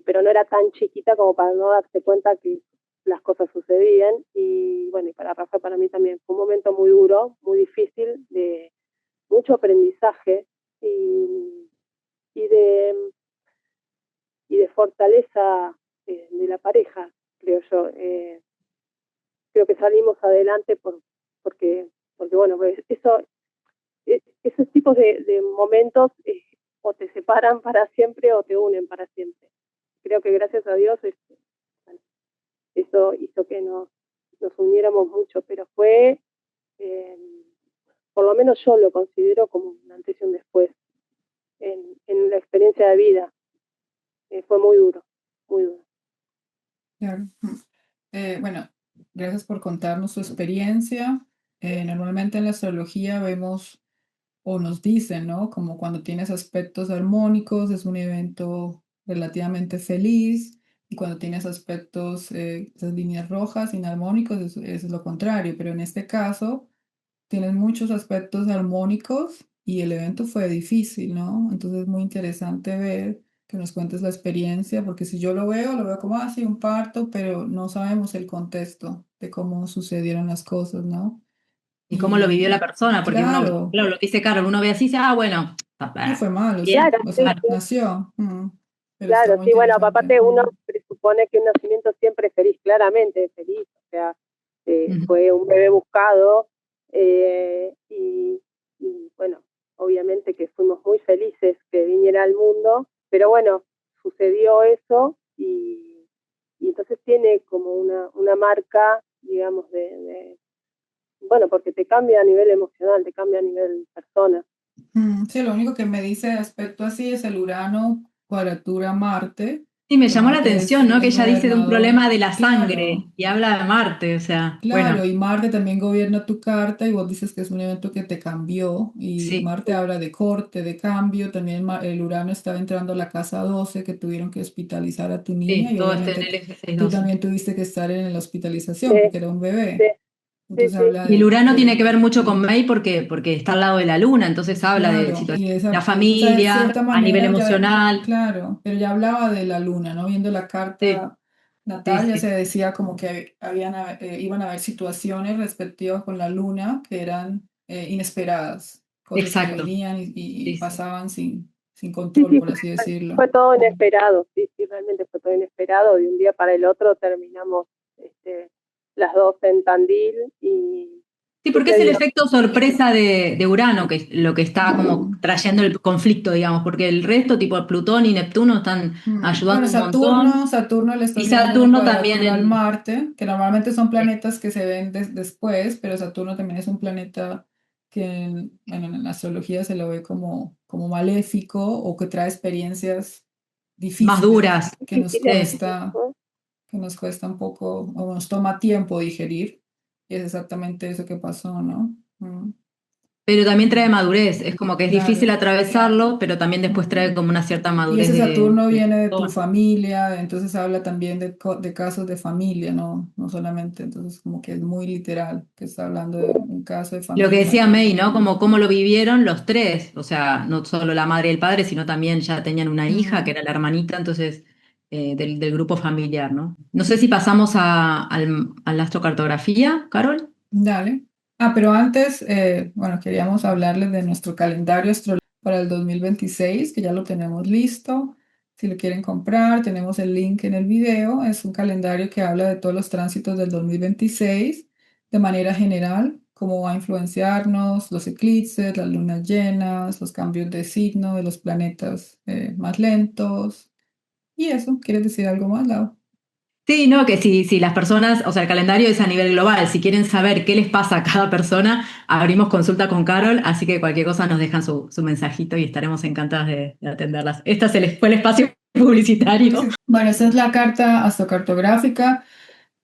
pero no era tan chiquita como para no darse cuenta que las cosas sucedían, y bueno, y para Rafa, para mí también fue un momento muy duro, muy difícil, de mucho aprendizaje y de fortaleza de la pareja, creo yo. Creo que salimos adelante porque bueno, pues esos tipos de momentos o te separan para siempre o te unen para siempre. Creo que gracias a Dios eso hizo que nos uniéramos mucho, pero fue, por lo menos yo lo considero como un antes y un después en la experiencia de vida. Fue muy duro, muy duro. Claro. Bueno, gracias por contarnos su experiencia. Normalmente en la astrología vemos o nos dicen, ¿no? Como cuando tienes aspectos armónicos es un evento relativamente feliz y cuando tienes aspectos, esas líneas rojas, inarmónicos, es lo contrario, pero en este caso tienes muchos aspectos armónicos y el evento fue difícil, ¿no? Entonces es muy interesante ver que nos cuentes la experiencia, porque si yo lo veo como así un parto, pero no sabemos el contexto de cómo sucedieron las cosas, ¿no? Y cómo lo vivió la persona, porque uno, claro, claro, lo que dice Carol, uno ve así y dice, bueno, no fue malo, bien, sí, Claro, o sí, sea, sí. nació, pero está Claro, muy sí, bueno, interesante. aparte uno presupone que un nacimiento siempre es feliz, claramente es feliz, o sea, fue un bebé buscado y bueno, obviamente que fuimos muy felices que viniera al mundo, pero bueno, sucedió eso y entonces tiene como una marca, digamos, bueno, porque te cambia a nivel emocional, te cambia a nivel persona. Sí, lo único que me dice de aspecto así es el Urano cuadratura Marte, Sí, me que llamó la Marte atención, ¿no? Que es ella dice de un gobernador. problema de la Claro, sangre y habla de Marte, o sea, claro, bueno, y Marte también gobierna tu carta y vos dices que es un evento que te cambió y sí, Marte habla de corte, de cambio, también el Urano estaba entrando a la casa 12 que tuvieron que hospitalizar a tu niña sí, y todo este en obviamente el eje tú 12. también tuviste que estar en la hospitalización Sí, porque era un sí, bebé. sí, Entonces sí, habla Y el Urano tiene que ver mucho con sí, May porque está al lado de la Luna, entonces habla de claro, y situaciones de la esa de cierta familia, a nivel manera ya, emocional. claro, pero ya hablaba de la luna, ¿no? Viendo la Sí, carta sí, natal ya se sí, decía como que iban a haber situaciones respectivas con la luna que eran inesperadas, cosas que exacto. venían y Sí, sí. pasaban sin sí, control, sí, por así decirlo. fue todo inesperado, sí, sí, realmente fue todo inesperado. De un día para el otro terminamos las dos en Tandil y Sí, porque es el sucedió. efecto sorpresa de Urano, que es lo que está como trayendo el conflicto, digamos, porque el resto, tipo Plutón y Neptuno, están Bueno, ayudando un montón. Saturno le está Y haciendo una Saturno también cuadratura al en... Marte, que normalmente son planetas que se ven después, pero Saturno también es un planeta que bueno, en la astrología se lo ve como maléfico o que trae experiencias más difíciles duras. Difíciles. Sí. Ujú. que nos cuesta un poco o nos toma tiempo digerir. Y es exactamente eso que pasó, ¿no? Pero también trae madurez, es como que es difícil Claro. atravesarlo, pero también después trae como una cierta Y madurez ese Saturno de viene de tu todo. familia, entonces habla también de casos de familia, ¿no? No solamente, entonces como que es muy literal, que está hablando de un caso de Lo que familia. decía May, ¿no? Como cómo lo vivieron los tres, o sea, no solo la madre y el padre, sino también ya tenían una hija, que Mm, era la hermanita, entonces, del grupo familiar, ¿no? No sé si pasamos a la astrocartografía, Carol. dale. Pero antes, bueno, queríamos hablarles de nuestro calendario astrológico para el 2026, que ya lo tenemos listo. Si lo quieren comprar, tenemos el link en el video. Es un calendario que habla de todos los tránsitos del 2026 de manera general, cómo va a influenciarnos los eclipses, las lunas llenas, los cambios de signo de los planetas más lentos. Y eso, ¿quieres decir algo más, Lau? Sí, no, que si las personas, o sea, el calendario es a nivel global, si quieren saber qué les pasa a cada persona, abrimos consulta con Carol, así que cualquier cosa nos dejan su mensajito y estaremos encantadas de atenderlas. Este fue el espacio publicitario. Bueno, esta es la carta astrocartográfica.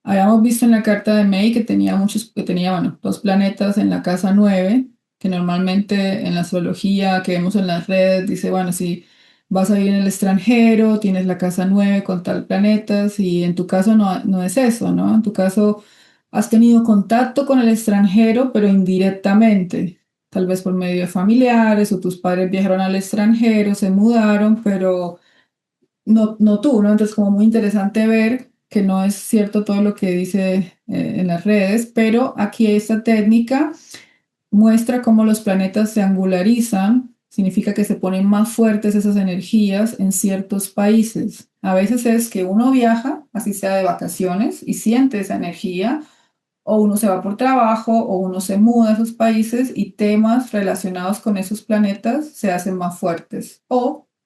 Habíamos visto en la carta de May que tenía, bueno, dos planetas en la casa 9 que normalmente en la astrología que vemos en las redes dice, bueno, si vas a vivir en el extranjero, tienes la casa 9 con tal planetas, y en tu caso no es eso, ¿no? En tu caso has tenido contacto con el extranjero, pero indirectamente, tal vez por medio de familiares o tus padres viajaron al extranjero, se mudaron, pero no tú, ¿no? Entonces, como muy interesante ver que no es cierto todo lo que dice en las redes, pero aquí esta técnica muestra cómo los planetas se angularizan, significa que se ponen más fuertes esas energías en ciertos países. A veces es que uno viaja, así sea de vacaciones, y siente esa energía, o uno se va por trabajo, o uno se muda a esos países y temas relacionados con esos planetas se hacen más fuertes.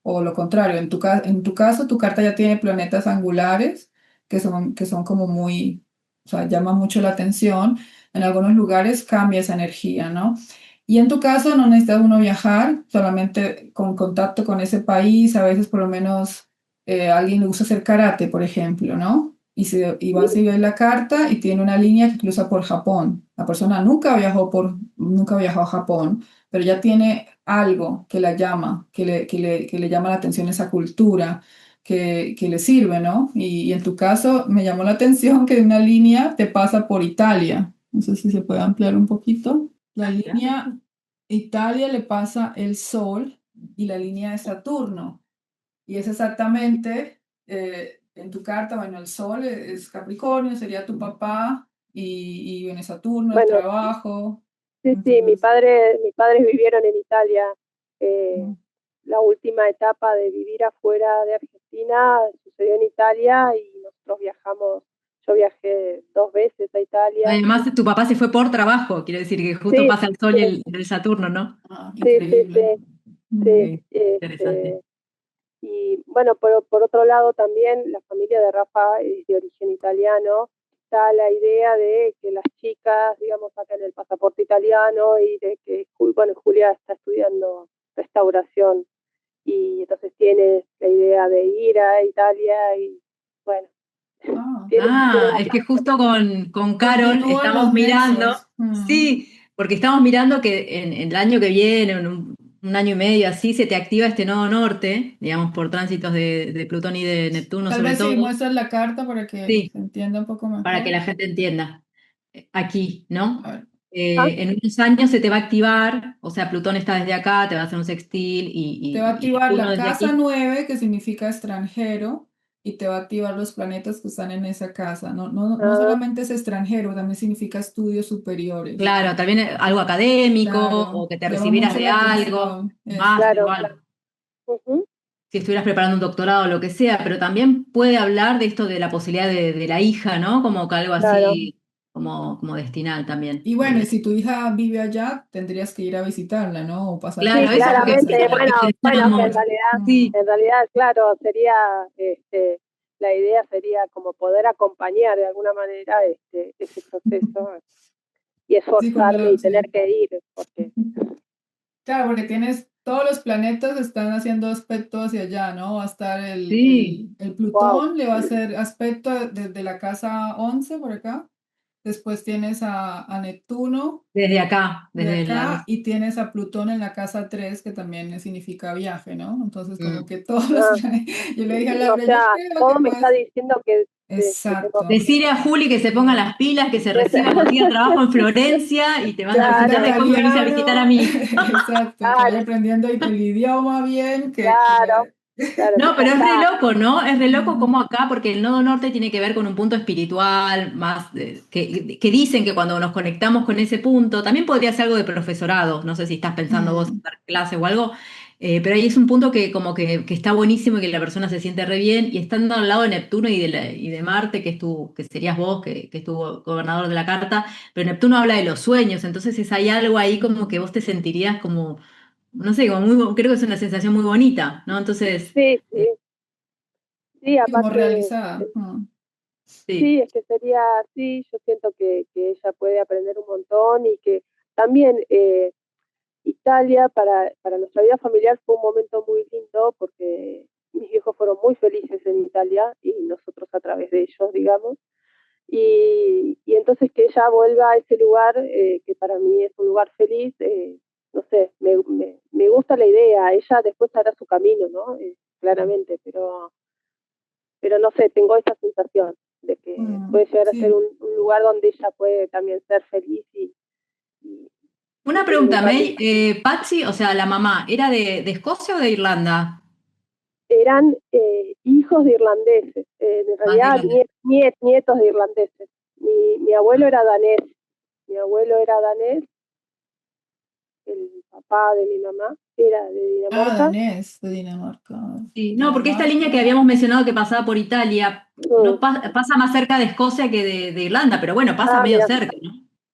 O lo contrario, en tu caso, tu carta ya tiene planetas angulares que son como muy, o sea, llaman mucho la atención. En algunos lugares cambia esa energía, ¿no? Y en tu caso no necesitas uno viajar, solamente con contacto con ese país, a veces por lo menos alguien le gusta hacer karate, por ejemplo, ¿no? Y vas y ves la carta y tiene una línea que cruza por Japón. La persona nunca viajó a Japón, pero ya tiene algo que la llama, que le llama la atención esa cultura, que le sirve, ¿no? Y en tu caso me llamó la atención que una línea te pasa por Italia. No sé si se puede ampliar un poquito. La línea Italia le pasa el Sol y la línea de Saturno. Y es exactamente, en tu carta, bueno, el Sol es Capricornio, sería tu papá, y en Saturno el Bueno, trabajo. sí, sí, Entonces, mis padres vivieron en Italia. mm, eh, la última etapa de vivir afuera de Argentina sucedió en Italia y nosotros viajamos, yo viajé 2 veces a Italia. Además, tu papá se fue por trabajo, quiere decir que justo Sí, pasa el Sol y sí, el Saturno, ¿no? sí, sí, increíble. sí, Mm, sí, Sí, interesante. y bueno, por otro lado también la familia de Rafa es de origen italiano. Está la idea de que las chicas, digamos, saquen el pasaporte italiano y de que, bueno, Julia está estudiando restauración y entonces tiene la idea de ir a Italia y bueno, es que justo con Carol continúan estamos los mirando, nexos. sí, porque estamos mirando que en el año que viene, en un año y medio así, se te activa este nodo norte, digamos, por tránsitos de Plutón y de Neptuno Tal sobre vez si todo. muestras la carta para que Sí, se entienda un poco para que mejor. la gente entienda. Aquí, ¿no? A ver. En unos años se te va a activar, o sea, Plutón está desde acá, te va a hacer un sextil Te va a y activar Neptuno la desde casa aquí. 9, que significa extranjero, y te va a activar los planetas que están en esa casa. No Ah, solamente es extranjero, también significa estudios superiores. Claro, también algo académico Claro, o que te llama recibieras mucho de la algo, atención eso. máster o claro, algo. ujú, Si estuvieras preparando un doctorado o lo que sea, pero también puede hablar de esto de la posibilidad de la hija, ¿no? Como que algo claro. así, como destinal también. Y bueno, y si tu hija vive allá, tendrías que ir a visitarla, ¿no? O pasar Sí, Claro, tiempo eso en es lo que, casa. claramente, eso es lo que bueno, que pensamos. Sí, Mm. en realidad, claro, sería, la idea sería como poder acompañar de alguna manera ese proceso y Sí, esforzarme y tener sí. que ir, porque Claro, porque tienes todos los planetas están haciendo aspecto hacia allá, ¿no? Va a estar sí, el wow, Plutón, le va a hacer aspecto desde la casa 11 por acá. Después tienes a Neptuno desde acá, de desde la... acá y tienes a Plutón en la casa 3 que también significa viaje, ¿no? Entonces, como Mm. que todos los ah, planetas. Yo le dije a o Laura, yo sea, creo que todo me está puedes. diciendo que tengo, Exacto. Decirle a Juli que se ponga las pilas, que se reciba, consiga trabajo en Florencia y te vas a Que aprenda visitar claro, después me venís a visitar a italiano. mí. Exacto, que claro, vaya aprendiendo el idioma bien, claro, claro, No, ya pero es re está, loco, ¿no? Es re loco Mm, como acá, porque el nodo norte tiene que ver con un punto espiritual, más que dicen que cuando nos conectamos con ese punto, también podría ser algo de profesorado, no sé si estás pensando vos en mm, dar clase o algo, pero ahí es un punto que como que está buenísimo y que la persona se siente re bien, y estando al lado de Neptuno y de Marte, que serías vos, que es tu gobernador de la carta, pero Neptuno habla de los sueños, entonces hay algo ahí como que vos te sentirías como no sé, como creo que es una sensación muy bonita, ¿no? Entonces, sí, eh, sí, sí, como aparte, realizada. sí, sí, es que sería así, yo siento que ella puede aprender un montón y que también Italia para nuestra vida familiar fue un momento muy lindo porque mis viejos fueron muy felices en Italia y nosotros a través de ellos, digamos. Y entonces que ella vuelva a ese lugar, que para mí es un lugar feliz, no sé, me gusta la idea. Ella después hará su camino, ¿no? Claramente, pero no sé, tengo esa sensación de que puede llegar a ser Sí. un lugar donde ella puede también ser feliz y, y una tener un pregunta, cambio. May. Patsy, o sea, la mamá, ¿era de Escocia o de Irlanda? Eran hijos de irlandeses, en Más de realidad Irlanda. nietos de irlandeses. Mi abuelo era danés, mi abuelo era danés, el papá de mi mamá era de Ah, Dinamarca. danés de Dinamarca. Sí, no, porque esta línea que Dinamarca. habíamos mencionado que pasaba por Italia, Mm. no pasa más cerca de Escocia que de Irlanda, pero bueno, pasa Ah, medio mira, cerca, ¿no?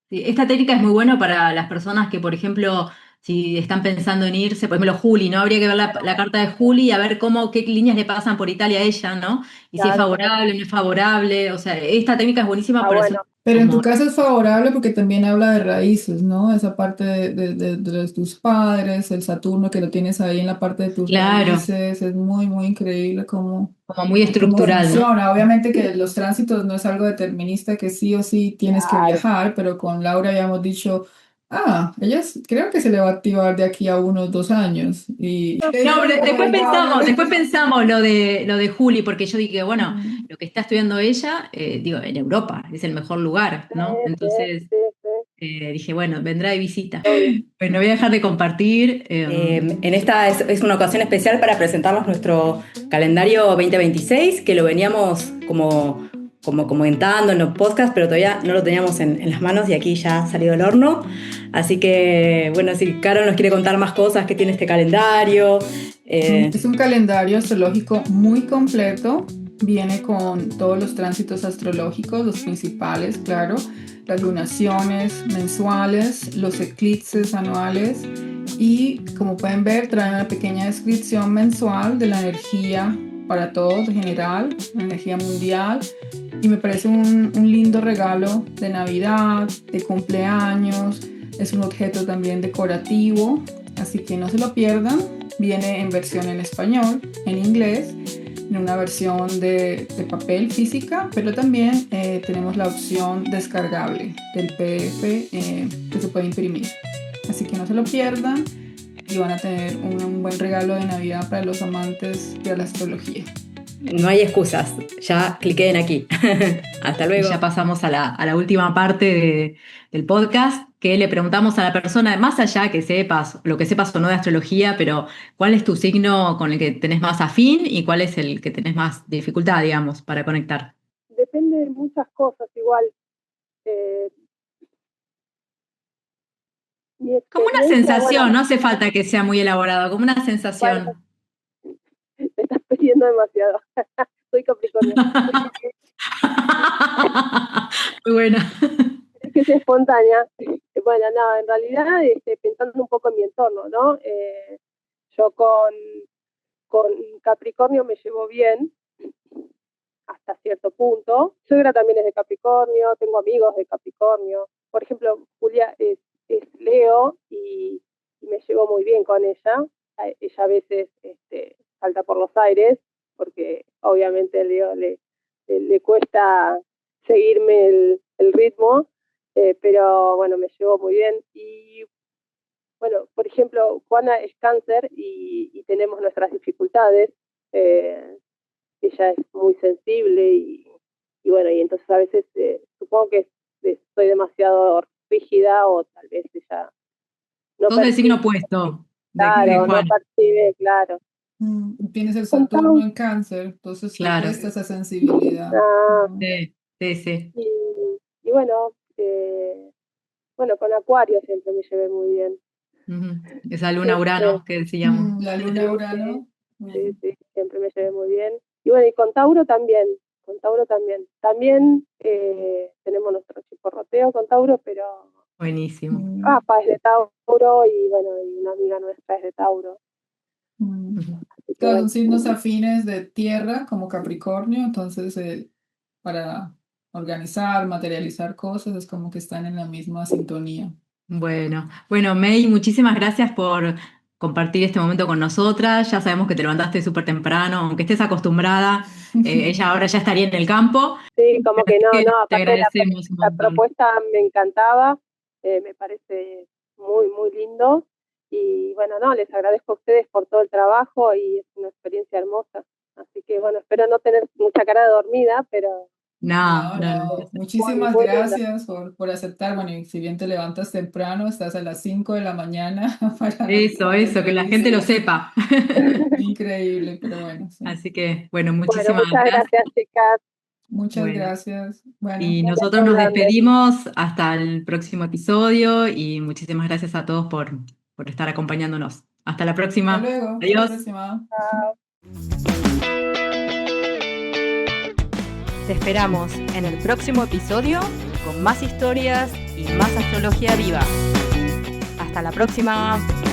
Sí, esta técnica es muy buena para las personas que, por ejemplo, si están pensando en irse, por ejemplo, Juli, ¿no? Habría que ver la carta de Juli y a ver qué líneas le pasan por Italia a ella, ¿no? Y si es claro, favorable, no es favorable. O sea, esta técnica es buenísima ah, para hacer bueno, Pero en tu como, caso es favorable porque también habla de raíces, ¿no? Esa parte de tus padres, el Saturno que lo tienes ahí en la parte de tus claro, raíces, es muy, muy increíble como muy cómo estructural, ¿no? funciona. Obviamente que los tránsitos no es algo determinista que sí o sí tienes que claro. viajar, pero con Laura ya hemos dicho, creo que se le va a activar de aquí a unos 2 años. Y le No, dijeron pero que por después allá pensamos, hablan. después pensamos lo de Juli, porque yo dije, bueno, Mm. lo que está estudiando ella, digo, en Europa, es el mejor lugar, Sí, ¿no? sí, Entonces sí, sí, dije, bueno, vendrá de visita. obvio. Bueno, voy a dejar de compartir. En esta es una ocasión especial para presentarnos nuestro calendario 2026, que lo veníamos como comentando en los podcasts, pero todavía no lo teníamos en las manos y aquí ya ha salido del horno. Así que, bueno, si Carol nos quiere contar más cosas que tiene este calendario. Es un calendario astrológico muy completo. Viene con todos los tránsitos astrológicos, los principales, claro, las lunaciones mensuales, los eclipses anuales y, como pueden ver, trae una pequeña descripción mensual de la energía para todos en general, la energía mundial. Y me parece un lindo regalo de Navidad, de cumpleaños. Es un objeto también decorativo, así que no se lo pierdan. viene en versión en español, en inglés, en una versión de papel física, pero también tenemos la opción descargable del PDF que se puede imprimir. Así que no se lo pierdan y van a tener un buen regalo de Navidad para los amantes de la astrología. No hay excusas, ya cliqué en aquí. Hasta luego. Y ya pasamos a la última parte del podcast, que le preguntamos a la persona, más allá que sepas, lo que sepas o no de astrología, pero ¿cuál es tu signo con el que tenés más afín y cuál es el que tenés más dificultad, digamos, para conectar? Depende de muchas cosas igual. Como una sensación, no hace falta que sea muy elaborado, como una sensación. Bueno, me estás pidiendo demasiado. Soy Capricornio. Muy buena. Es que es espontánea. Bueno, no, en realidad pensando un poco en mi entorno, ¿no? Yo con Capricornio me llevo bien hasta cierto punto. Suegra también es de Capricornio, tengo amigos de Capricornio. Por ejemplo, Julia es Leo y me llevo muy bien con ella. Ella a veces salta por los aires porque obviamente Leo le cuesta seguirme el ritmo, pero bueno, me llevo muy bien. Y bueno, por ejemplo, Juana es Cáncer y tenemos nuestras dificultades. Ella es muy sensible y bueno, y entonces a veces supongo que soy demasiado rígida o tal vez ella no Sos del signo opuesto. Claro, no percibe, claro. Tienes el Saturno en Cáncer, entonces Claro. te cuesta esa sensibilidad. Sí. Y bueno, con Acuario siempre me llevé muy bien. Esa luna Urano que decíamos. La luna Urano. Sí, siempre me llevé muy bien. Y bueno, y con Tauro también. También tenemos nuestro chiporroteo con Tauro, pero Buenísimo. Rafa es de Tauro y bueno, y una amiga nuestra es de Tauro. Todos son signos afines de tierra, como Capricornio, entonces para organizar, materializar cosas, es como que están en la misma sintonía. Bueno, May, muchísimas gracias por compartir este momento con nosotras. Ya sabemos que te levantaste súper temprano, aunque estés acostumbrada, ella ahora ya estaría en el campo. Sí, como que no, Te aparte agradecemos un la montón. propuesta me encantaba, me parece muy, muy lindo. Y bueno, les agradezco a ustedes por todo el trabajo y es una experiencia hermosa. Así que bueno, espero no tener mucha cara de dormida, pero... No. Muchísimas muy gracias por aceptar. Bueno, y si bien te levantas temprano, estás a las 5 de la mañana para Eso, que la gente lo sepa. Increíble, pero bueno. Sí. Así que, bueno, muchísimas muchas gracias, chicas. Muchas Bueno. gracias. Bueno, Y nosotros nos despedimos hasta el próximo episodio y muchísimas gracias a todos por estar acompañándonos. Hasta la próxima. hasta luego. Adiós. Hasta la próxima. Chao. Te esperamos en el próximo episodio con más historias y más astrología viva. Hasta la próxima.